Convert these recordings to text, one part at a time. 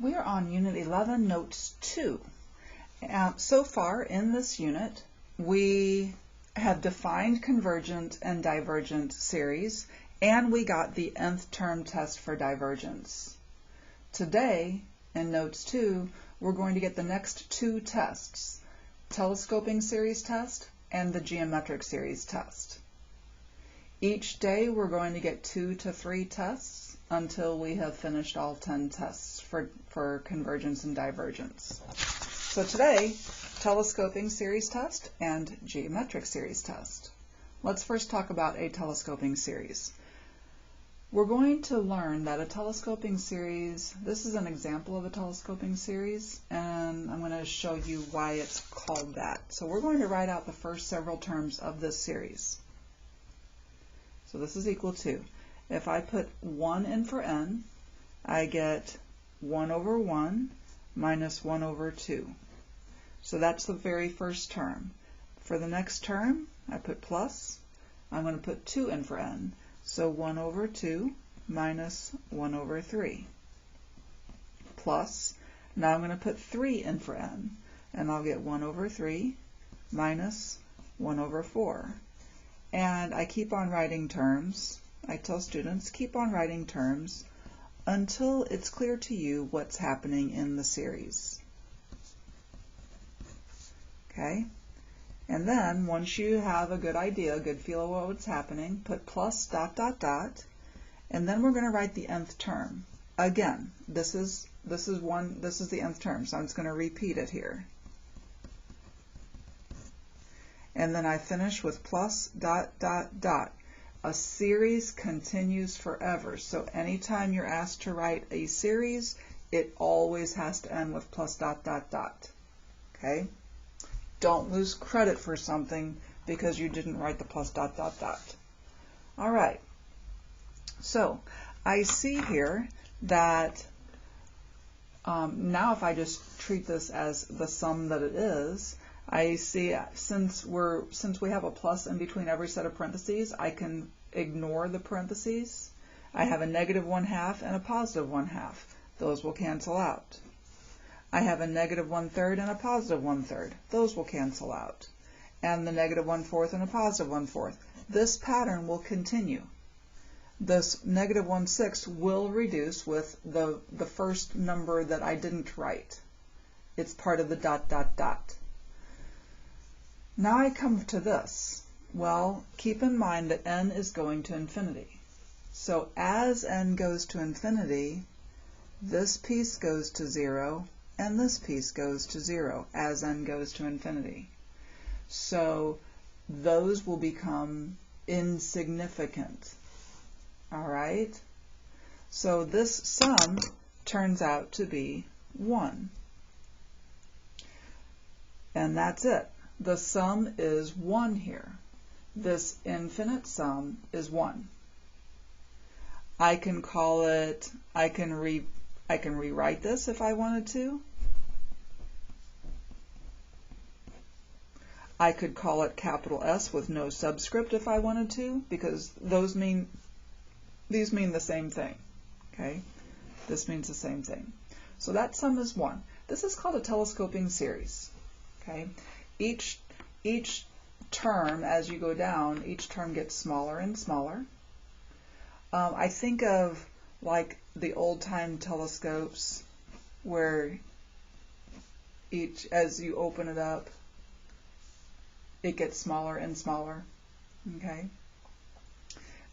We are on Unit 11, Notes 2. So far in this unit, we have defined convergent and divergent series, and we got the nth term test for divergence. Today, in Notes 2, we're going to get the next two tests, telescoping series test and the geometric series test. Each day, we're going to get 2 to 3 tests until we have finished all 10 tests for convergence and divergence. So today, telescoping series test and geometric series test. Let's first talk about a telescoping series. We're going to learn that a telescoping series, this is an example of a telescoping series, and I'm going to show you why it's called that. So we're going to write out the first several terms of this series. So this is equal to, if I put 1 in for n, I get 1 over 1 minus 1 over 2. So that's the very first term. For the next term, I put plus. I'm going to put 2 in for n. So 1 over 2 minus 1 over 3. Plus, now I'm going to put 3 in for n, and I'll get 1 over 3 minus 1 over 4. And I keep on writing terms. I tell students, keep on writing terms until it's clear to you what's happening in the series. Okay? And then, once you have a good idea, a good feel of what's happening, put plus dot dot dot, and then we're going to write the nth term. Again, this is the nth term, so I'm just going to repeat it here. And then I finish with plus dot dot dot. A series continues forever, so anytime you're asked to write a series, it always has to end with plus dot dot dot. Okay? Don't lose credit for something because you didn't write the plus dot dot dot. All right. So I see here that now if I just treat this as the sum that it is, I see since we have a plus in between every set of parentheses, I can ignore the parentheses. I have a negative 1/2 and a positive 1/2. Those will cancel out. I have a negative 1/3 and a positive 1/3. Those will cancel out. And the negative 1/4 and a positive 1/4. This pattern will continue. This negative 1/6 will reduce with the first number that I didn't write. It's part of the dot dot dot. Now I come to this. Well, keep in mind that n is going to infinity. So as n goes to infinity, this piece goes to 0, and this piece goes to 0 as n goes to infinity. So those will become insignificant. All right? So this sum turns out to be 1. And that's it. The sum is 1 here. This infinite sum is 1. I can call it, I can rewrite this if I wanted to. I could call it capital S with no subscript if I wanted to, because these mean the same thing. Okay? This means the same thing. So that sum is 1. This is called a telescoping series. Okay? Each term, as you go down, each term gets smaller and smaller. I think of like the old-time telescopes where as you open it up, it gets smaller and smaller. Okay?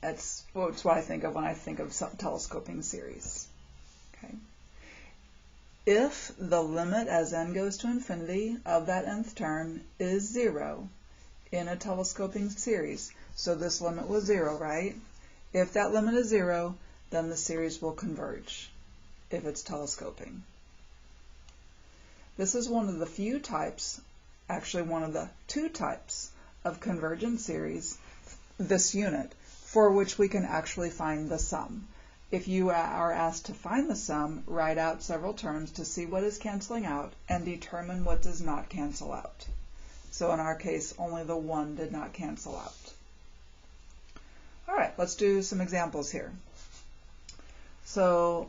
That's what I think of when I think of some telescoping series. Okay? If the limit as n goes to infinity of that nth term is 0 in a telescoping series, so this limit was 0, right? If that limit is 0, then the series will converge if it's telescoping. This is one of the few types, actually one of the 2 types of convergent series, this unit, for which we can actually find the sum. If you are asked to find the sum, write out several terms to see what is canceling out and determine what does not cancel out. So in our case, only the 1 did not cancel out. All right, let's do some examples here. So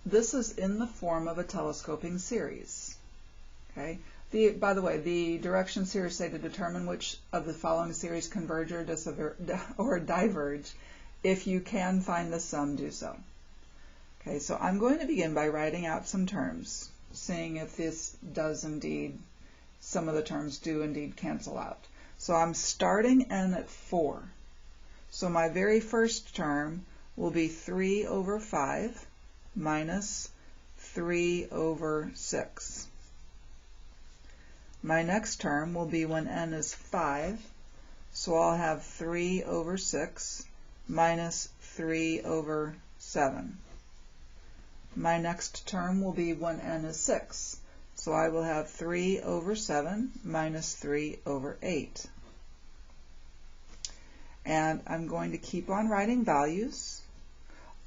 this is in the form of a telescoping series. Okay. By the way, the direction series say to determine which of the following series converge or diverge. If you can find the sum, do so. Okay, so I'm going to begin by writing out some terms, seeing if this does indeed, some of the terms do indeed cancel out. So I'm starting n at 4. So my very first term will be 3 over 5 minus 3 over 6. My next term will be when n is 5, so I'll have 3 over 6 minus 3 over 7. My next term will be when n is 6, so I will have 3 over 7 minus 3 over 8. And I'm going to keep on writing values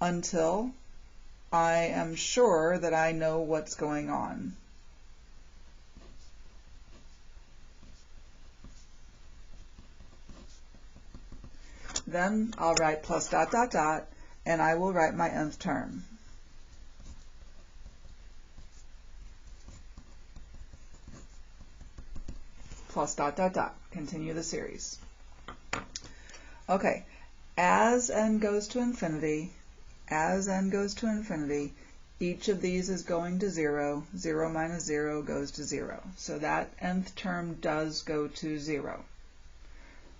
until I am sure that I know what's going on. Then I'll write plus dot dot dot, and I will write my nth term. Plus dot dot dot. Continue the series. Okay, as n goes to infinity, each of these is going to 0. 0 minus 0 goes to 0. So that nth term does go to 0.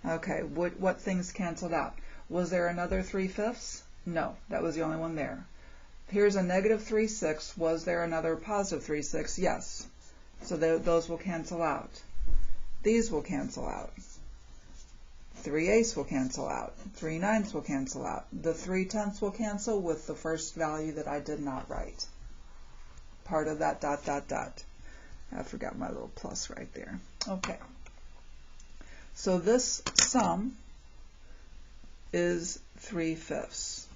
Okay, what things canceled out? Was there another 3/5? No, that was the only one there. Here's a negative 3/6. Was there another positive 3/6? Yes. So those will cancel out. These will cancel out. 3/8 will cancel out. 3/9 will cancel out. The 3/10 will cancel with the first value that I did not write. Part of that dot dot dot. I forgot my little plus right there. Okay. So this sum is 3/5.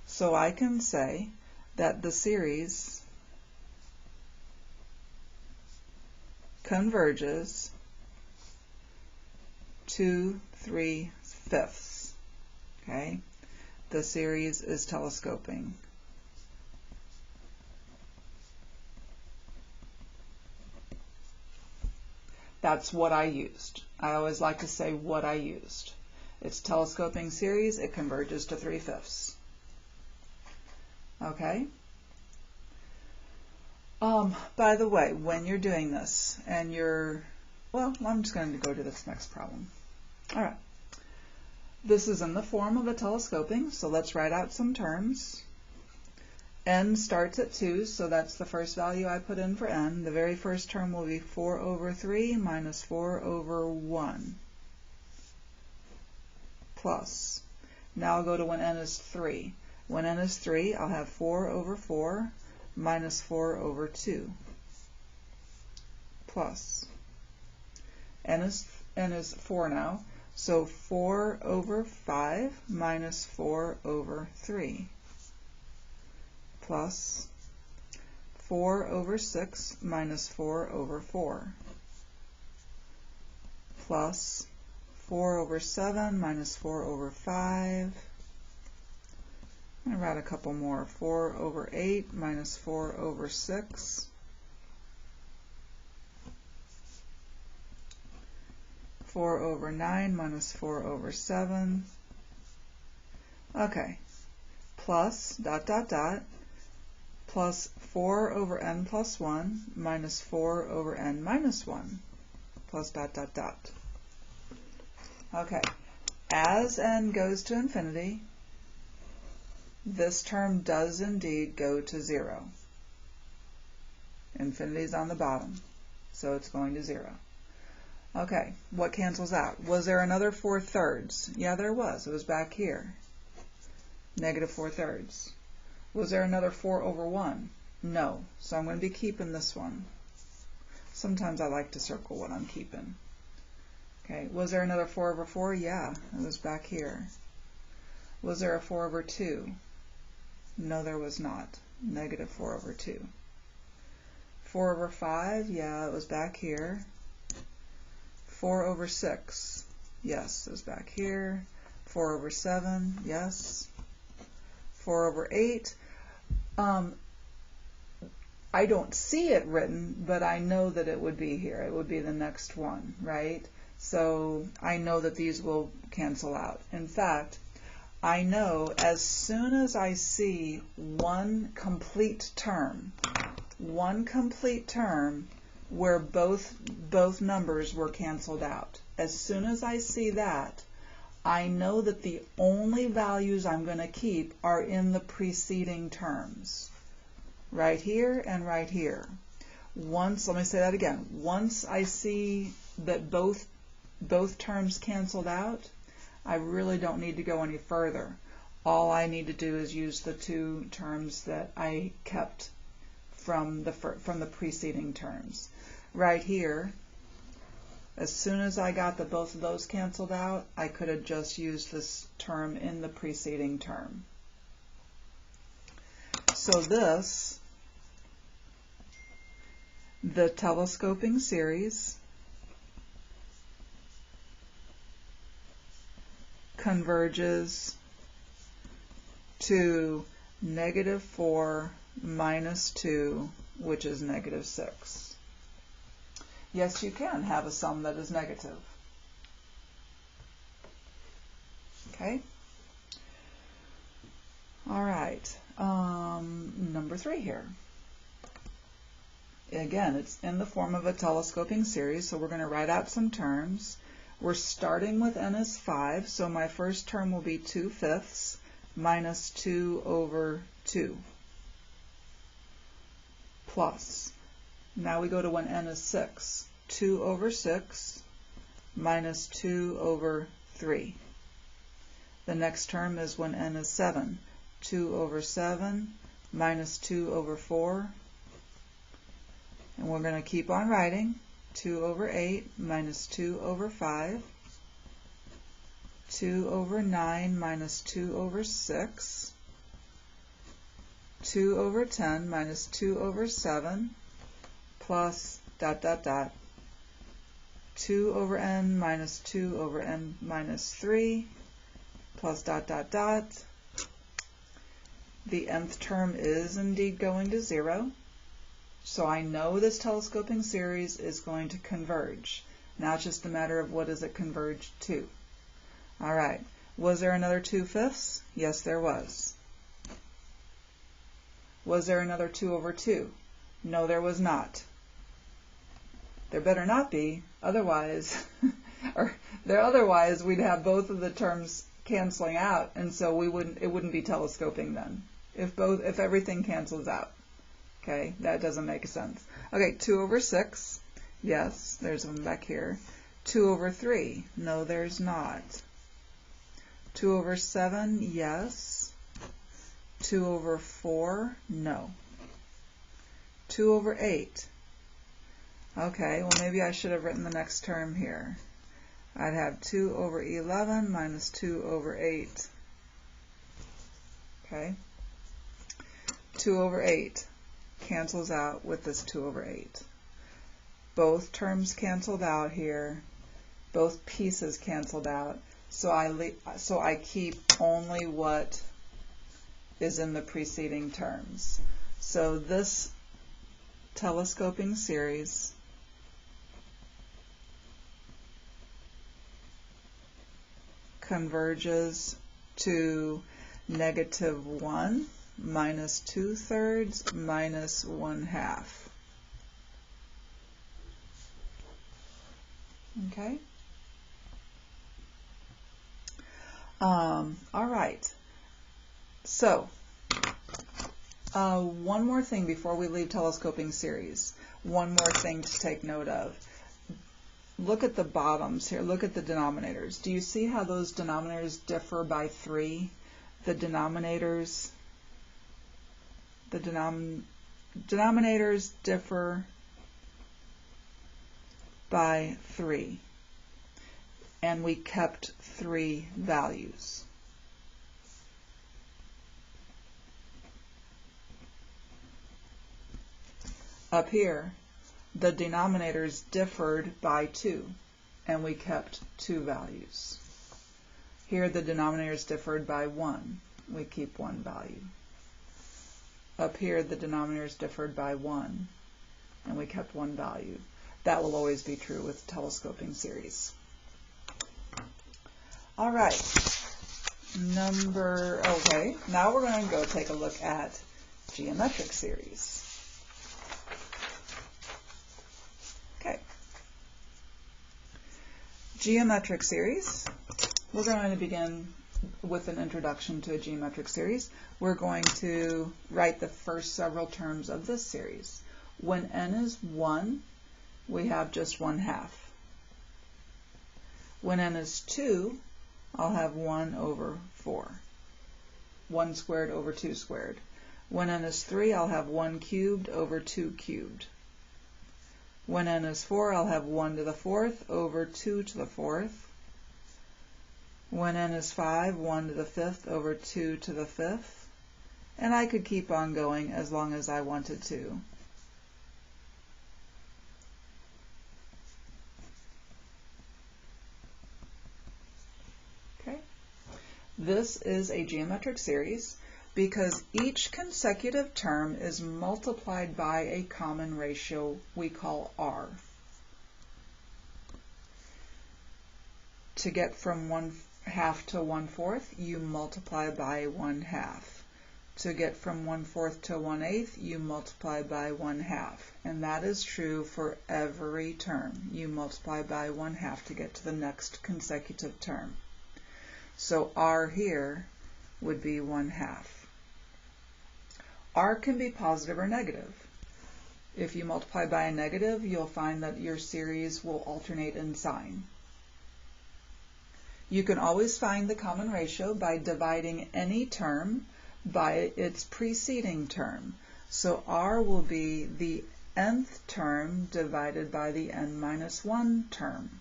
So I can say that the series converges to 3/5. Okay, the series is telescoping. That's what I used. I always like to say what I used. It's telescoping series, it converges to 3/5. Okay? By the way, when you're doing this and well, I'm just going to go to this next problem. All right. This is in the form of a telescoping, so let's write out some terms. N starts at 2, so that's the first value I put in for n. The very first term will be 4 over 3 minus 4 over 1 plus. Now I'll go to when n is 3. When n is 3, I'll have 4 over 4 minus 4 over 2 plus. N is 4 now, so 4 over 5 minus 4 over 3 plus 4 over 6 minus 4 over 4 plus 4 over 7 minus 4 over 5. I'm going to write a couple more. 4 over 8 minus 4 over 6. 4 over 9 minus 4 over 7. Okay. Plus dot dot dot plus 4 over n plus 1 minus 4 over n minus 1 plus dot dot dot. Okay. As n goes to infinity, this term does indeed go to 0. Infinity is on the bottom, so it's going to 0. Okay, what cancels out? Was there another 4/3? Yeah, there was. It was back here. Negative 4/3. Was there another 4 over 1? No, so I'm going to be keeping this one. Sometimes I like to circle what I'm keeping. Okay, was there another 4 over 4? Yeah, it was back here. Was there a 4 over 2? No, there was not. Negative 4 over 2. 4 over 5? Yeah, it was back here. 4 over 6? Yes, it was back here. 4 over 7? Yes. 4 over 8? I don't see it written, but I know that it would be here. It would be the next one, right? So I know that these will cancel out. In fact, I know as soon as I see one complete term where both numbers were canceled out, as soon as I see that, I know that the only values I'm going to keep are in the preceding terms. Right here and right here. Let me say that again. Once I see that both terms canceled out, I really don't need to go any further. All I need to do is use the two terms that I kept from the preceding terms. Right here, as soon as I got that both of those canceled out, I could have just used this term in the preceding term. So this, the telescoping series, converges to -4 minus 2, which is -6. Yes, you can have a sum that is negative. Okay? All right. Number 3 here. Again, it's in the form of a telescoping series, so we're going to write out some terms. We're starting with n is 5, so my first term will be 2/5 minus 2 over 2 plus. Now we go to when n is 6. 2 over 6 minus 2 over 3. The next term is when n is 7. 2 over 7 minus 2 over 4. And we're going to keep on writing. 2 over 8 minus 2 over 5. 2 over 9 minus 2 over 6. 2 over 10 minus 2 over 7 plus ... 2 over n minus 2 over n minus 3 plus ... The nth term is indeed going to 0. So I know this telescoping series is going to converge. Now it's just a matter of what does it converge to. All right. Was there another 2/5? Yes, there was. Was there another 2 over 2? No, there was not. There better not be. Otherwise, otherwise we'd have both of the terms canceling out, and so it wouldn't be telescoping then. If everything cancels out. Okay, that doesn't make sense. Okay, 2 over 6. Yes, there's one back here. 2 over 3. No, there's not. 2 over 7. Yes. 2 over 4. No. 2 over 8. Okay, well maybe I should have written the next term here. I'd have 2 over 11 minus 2 over 8. Okay. 2 over 8 cancels out with this 2 over 8. Both terms canceled out here. Both pieces canceled out. So I keep only what is in the preceding terms. So this telescoping series converges to -1 minus 2/3 minus 1/2. Okay. All right. So, one more thing before we leave telescoping series. One more thing to take note of. Look at the bottoms here. Look at the denominators. Do you see how those denominators differ by 3? The denominators differ by 3. And we kept 3 values. Up here, the denominators differed by 2, and we kept 2 values. Here, the denominators differed by 1. We keep 1 value. up here the denominators differed by 1, and we kept one value. That will always be true with telescoping series. All right, okay, now we're going to go take a look at geometric series. Okay, geometric series, we're going to begin with an introduction to a geometric series. We're going to write the first several terms of this series. When n is 1, we have just 1/2. When n is 2, I'll have 1 over 4. 1 squared over 2 squared. When n is 3, I'll have 1 cubed over 2 cubed. When n is 4, I'll have 1 to the 4th over 2 to the 4th. When n is 5, 1 to the 5th over 2 to the 5th. And I could keep on going as long as I wanted to. Okay. This is a geometric series because each consecutive term is multiplied by a common ratio we call r. To get from 1/2 to 1/4, you multiply by 1/2. To get from 1/4 to 1/8, you multiply by 1/2. And that is true for every term. You multiply by 1/2 to get to the next consecutive term. So r here would be 1/2. R can be positive or negative. If you multiply by a negative, you'll find that your series will alternate in sign. You can always find the common ratio by dividing any term by its preceding term. So r will be the nth term divided by the n-1 term.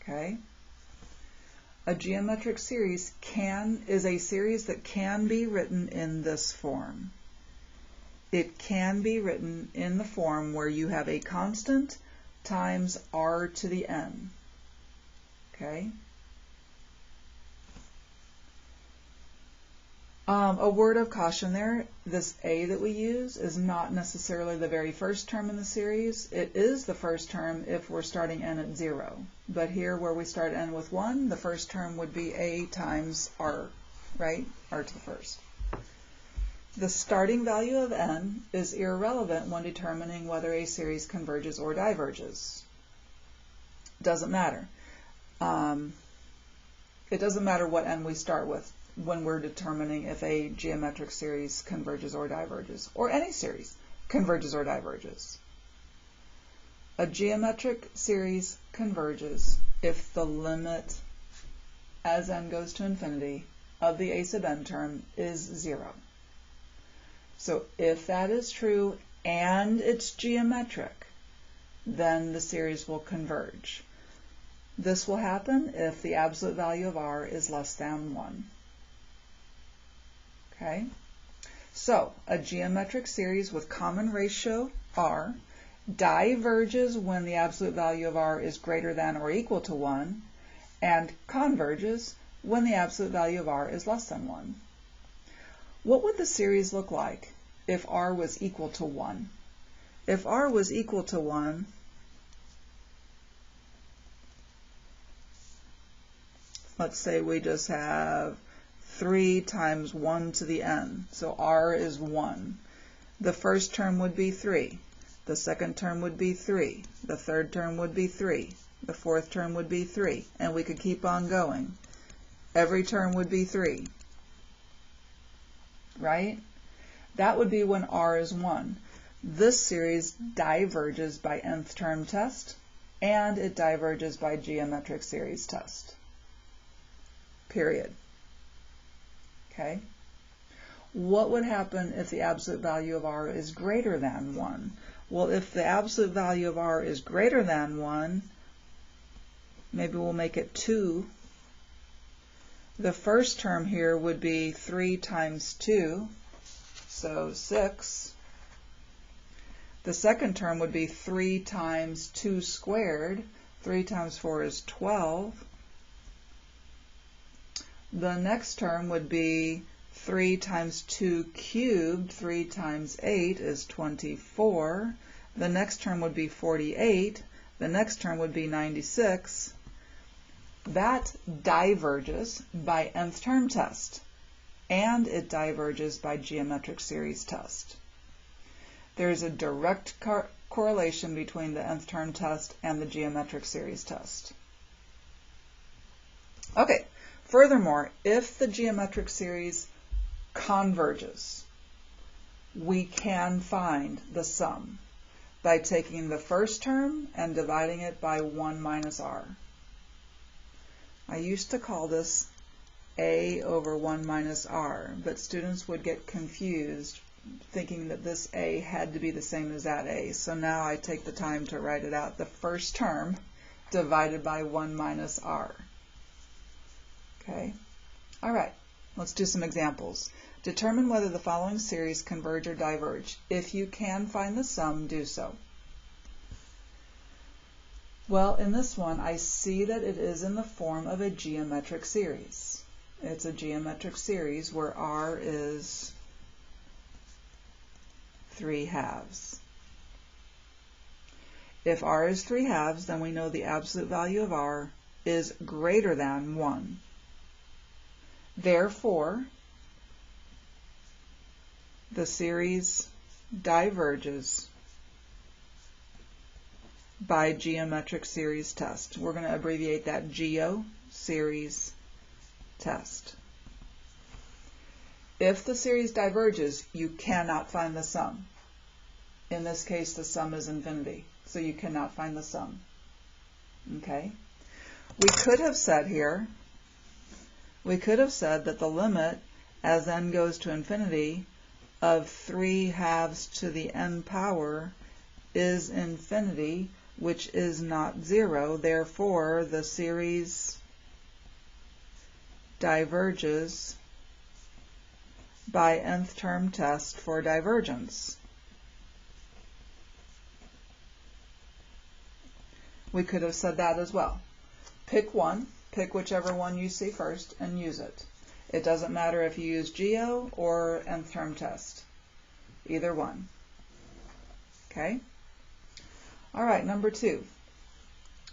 Okay? A geometric series is a series that can be written in this form. It can be written in the form where you have a constant times r to the n. Okay? A word of caution there, this a that we use is not necessarily the very first term in the series. It is the first term if we're starting n at 0. But here where we start n with 1, the first term would be a times r, right? r to the first. The starting value of n is irrelevant when determining whether a series converges or diverges. Doesn't matter. It doesn't matter what n we start with when we're determining if a geometric series converges or diverges, or any series converges or diverges. A geometric series converges if the limit as n goes to infinity of the a sub n term is 0. So if that is true and it's geometric, then the series will converge. This will happen if the absolute value of r is less than 1. Okay? So, a geometric series with common ratio r diverges when the absolute value of r is greater than or equal to 1, and converges when the absolute value of r is less than 1. What would the series look like if r was equal to 1? If r was equal to 1, let's say we just have 3 times 1 to the n. So r is 1. The first term would be 3. The second term would be 3. The third term would be 3. The fourth term would be 3. And we could keep on going. Every term would be 3. Right? That would be when r is 1. This series diverges by nth term test, and it diverges by geometric series test. Period. Okay? What would happen if the absolute value of r is greater than 1? Well, if the absolute value of r is greater than 1, maybe we'll make it 2. The first term here would be 3 times 2, so 6. The second term would be 3 times 2 squared. 3 times 4 is 12. The next term would be 3 times 2 cubed, 3 times 8 is 24. The next term would be 48. The next term would be 96. That diverges by nth term test, and it diverges by geometric series test. There's a direct correlation between the nth term test and the geometric series test. Okay, furthermore, if the geometric series converges, we can find the sum by taking the first term and dividing it by 1 minus r. I used to call this a over 1 minus r, but students would get confused thinking that this a had to be the same as that a. So now I take the time to write it out. The first term divided by 1 minus r. Okay? All right, let's do some examples. Determine whether the following series converge or diverge. If you can find the sum, do so. Well, in this one, I see that it is in the form of a geometric series. It's a geometric series where r is 3/2. If r is 3/2, then we know the absolute value of r is greater than 1. Therefore, the series diverges by geometric series test. We're going to abbreviate that GEO series test. If the series diverges, you cannot find the sum. In this case, the sum is infinity, so you cannot find the sum. Okay? We could have said here, that the limit as n goes to infinity of 3/2 to the n power is infinity, which is not 0. Therefore, the series diverges by nth term test for divergence. We could have said that as well. Pick one, pick whichever one you see first, and use it. It doesn't matter if you use GEO or nth term test. Either one. Okay? All right, number 2.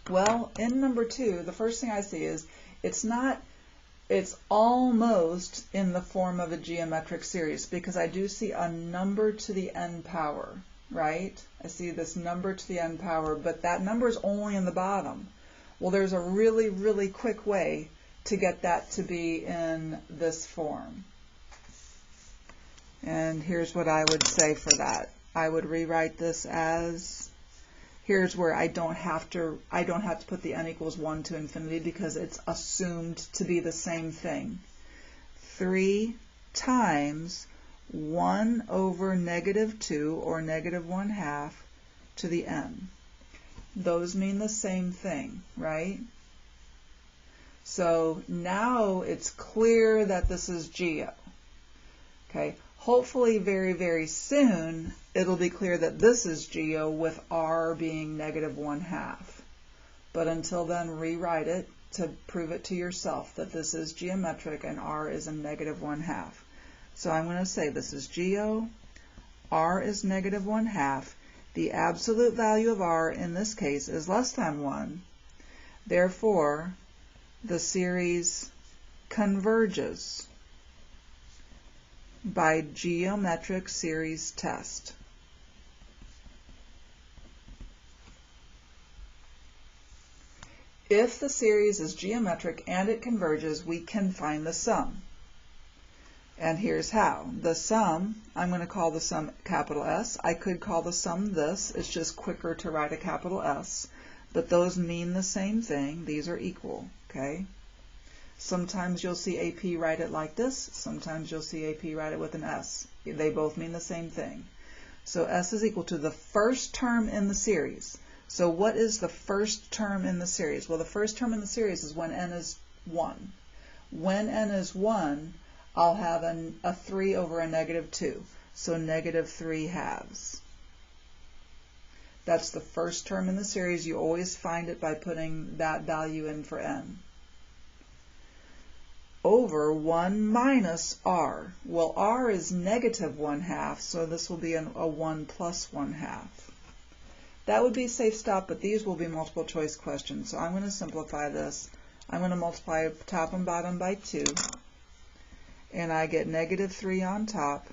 Well, in number 2, the first thing I see is it's almost in the form of a geometric series, because I do see a number to the n power, right? I see this number to the n power, but that number is only in the bottom. Well, there's a really, really quick way to get that to be in this form. And here's what I would say for that. I would rewrite this as, here's where I don't have to put the n equals 1 to infinity, because it's assumed to be the same thing. 3 times 1 over -2, or -1/2 to the n. Those mean the same thing, right? So now it's clear that this is GEO. Okay, hopefully very, very soon it'll be clear that this is GEO with r being -1/2. But until then, rewrite it to prove it to yourself that this is geometric and r is a -1/2. So I'm going to say this is GEO, r is -1/2. The absolute value of r in this case is less than 1. Therefore, the series converges by geometric series test. If the series is geometric and it converges, we can find the sum. And here's how. The sum, I'm going to call the sum capital S. I could call the sum this. It's just quicker to write a capital S. But those mean the same thing. These are equal. Okay? Sometimes you'll see AP write it like this. Sometimes you'll see AP write it with an S. They both mean the same thing. So S is equal to the first term in the series. So what is the first term in the series? Well, the first term in the series is when n is 1. When n is 1, I'll have a 3 over a -2. So -3/2. That's the first term in the series. You always find it by putting that value in for n. over 1 minus r. Well, r is negative 1/2, so this will be a 1 plus 1/2. That would be safe stop, but these will be multiple choice questions. So I'm going to simplify this. I'm going to multiply top and bottom by 2, and I get negative 3 on top,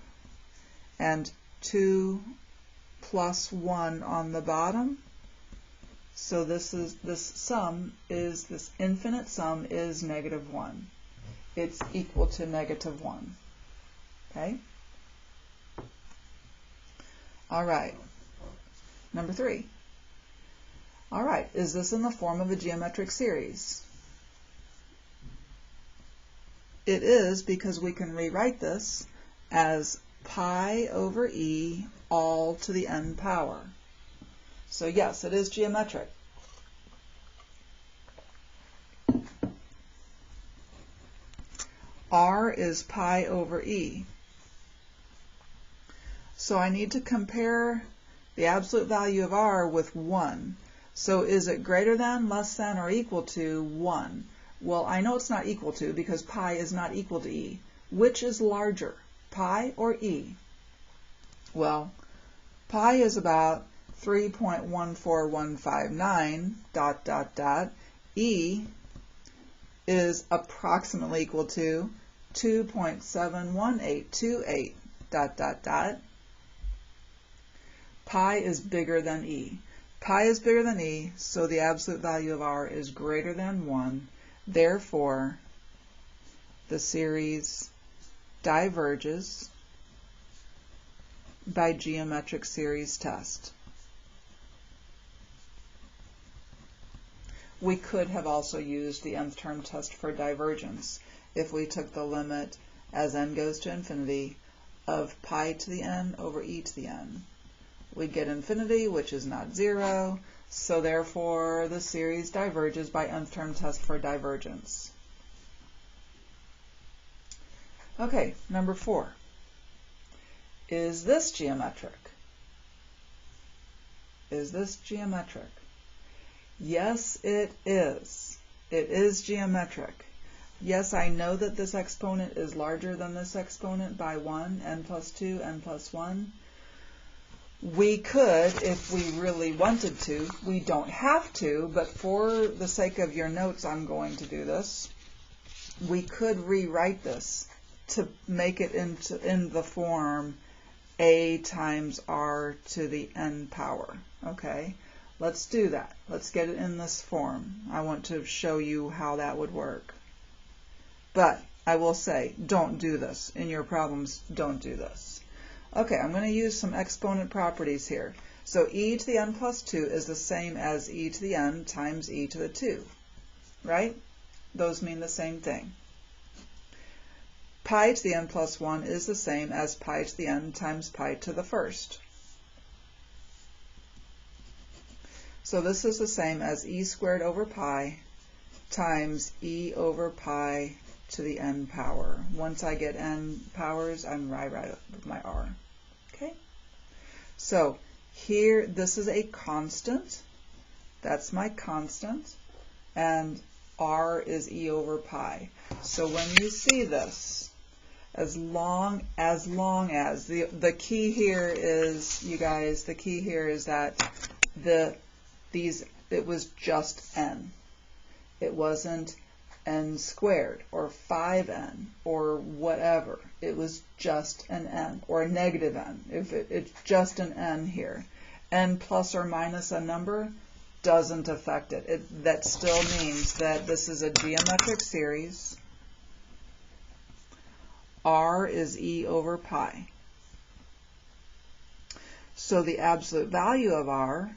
and 2 plus 1 on the bottom. So this infinite sum is negative 1. It's equal to negative 1. Okay? All right. Number 3. All right. Is this in the form of a geometric series? It is, because we can rewrite this as pi over e all to the n power. So yes, it is geometric. R is pi over e. So I need to compare the absolute value of r with 1. So is it greater than, less than, or equal to 1? Well, I know it's not equal to because pi is not equal to e. Which is larger, pi or e? Well, pi is about 3.14159 ... e is approximately equal to 2.71828 ... Pi is bigger than e. Pi is bigger than e, so the absolute value of r is greater than 1. Therefore, the series diverges by geometric series test. We could have also used the nth term test for divergence if we took the limit as n goes to infinity of pi to the n over e to the n. We'd get infinity, which is not 0, so therefore the series diverges by nth term test for divergence. Okay, number 4. Is this geometric? Is this geometric? Yes, it is. It is geometric. Yes, I know that this exponent is larger than this exponent by 1, n plus 2, n plus 1. We could, if we really wanted to, we don't have to, but for the sake of your notes, I'm going to do this. We could rewrite this to make it in the form a times r to the n power. Okay, let's do that. Let's get it in this form. I want to show you how that would work. But I will say, don't do this. In your problems, don't do this. Okay, I'm going to use some exponent properties here. So e to the n plus 2 is the same as e to the n times e to the 2, right? Those mean the same thing. Pi to the n plus 1 is the same as pi to the n times pi to the first. So this is the same as e squared over pi times e over pi to the n power. Once I get n powers, I'm right with my r. Okay? So here, this is a constant. That's my constant. And r is e over pi. So when you see this, as long as the key here is, you guys, the key here is that it was just n. It wasn't n squared or 5n or whatever. It was just an n or a negative n. If it's just an n here, n plus or minus a number doesn't affect it. That still means that this is a geometric series. R is e over pi. So the absolute value of r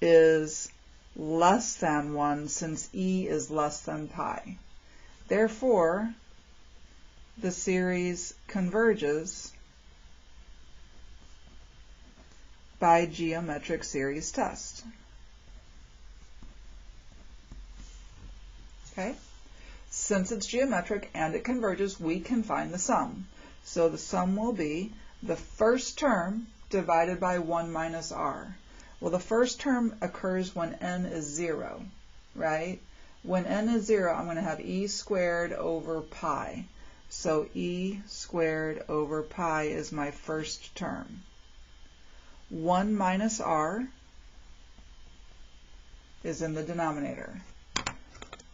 is less than 1 since e is less than pi. Therefore, the series converges by geometric series test. Okay? Since it's geometric and it converges, we can find the sum. So the sum will be the first term divided by 1 minus r. Well, the first term occurs when n is 0, right? When n is 0, I'm going to have e squared over pi. So e squared over pi is my first term. 1 minus r is in the denominator.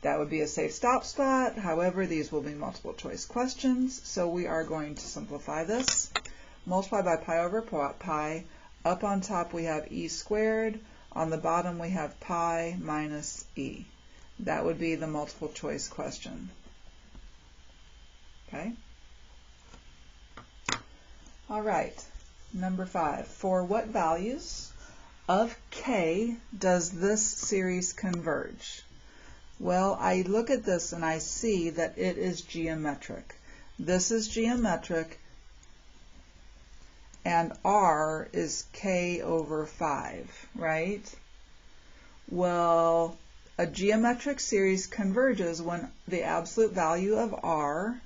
That would be a safe stop spot. However, these will be multiple choice questions, so we are going to simplify this. Multiply by pi over pi. Up on top we have e squared. On the bottom we have pi minus e. That would be the multiple choice question. Okay? All right. Number 5. For what values of k does this series converge? Well, I look at this and I see that it is geometric. This is geometric, and r is k over 5, right? Well, a geometric series converges when the absolute value of r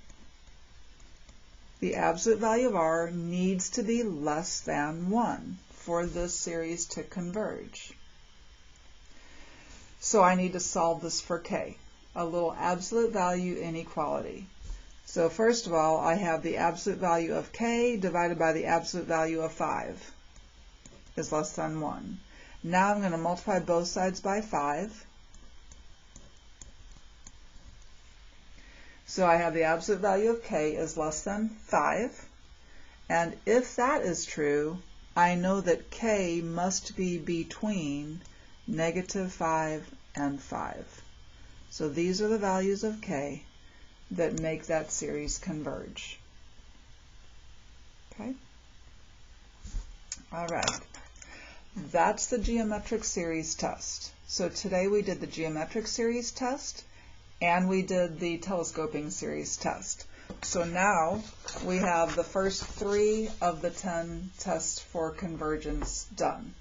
needs to be less than 1 for this series to converge. So I need to solve this for k, a little absolute value inequality. So first of all, I have the absolute value of k divided by the absolute value of 5 is less than 1. Now I'm going to multiply both sides by 5. So I have the absolute value of k is less than 5. And if that is true, I know that k must be between -5 and 5. So these are the values of k that make that series converge. Okay? All right. That's the geometric series test. So today we did the geometric series test and we did the telescoping series test. So now we have the first 3 of the 10 tests for convergence done.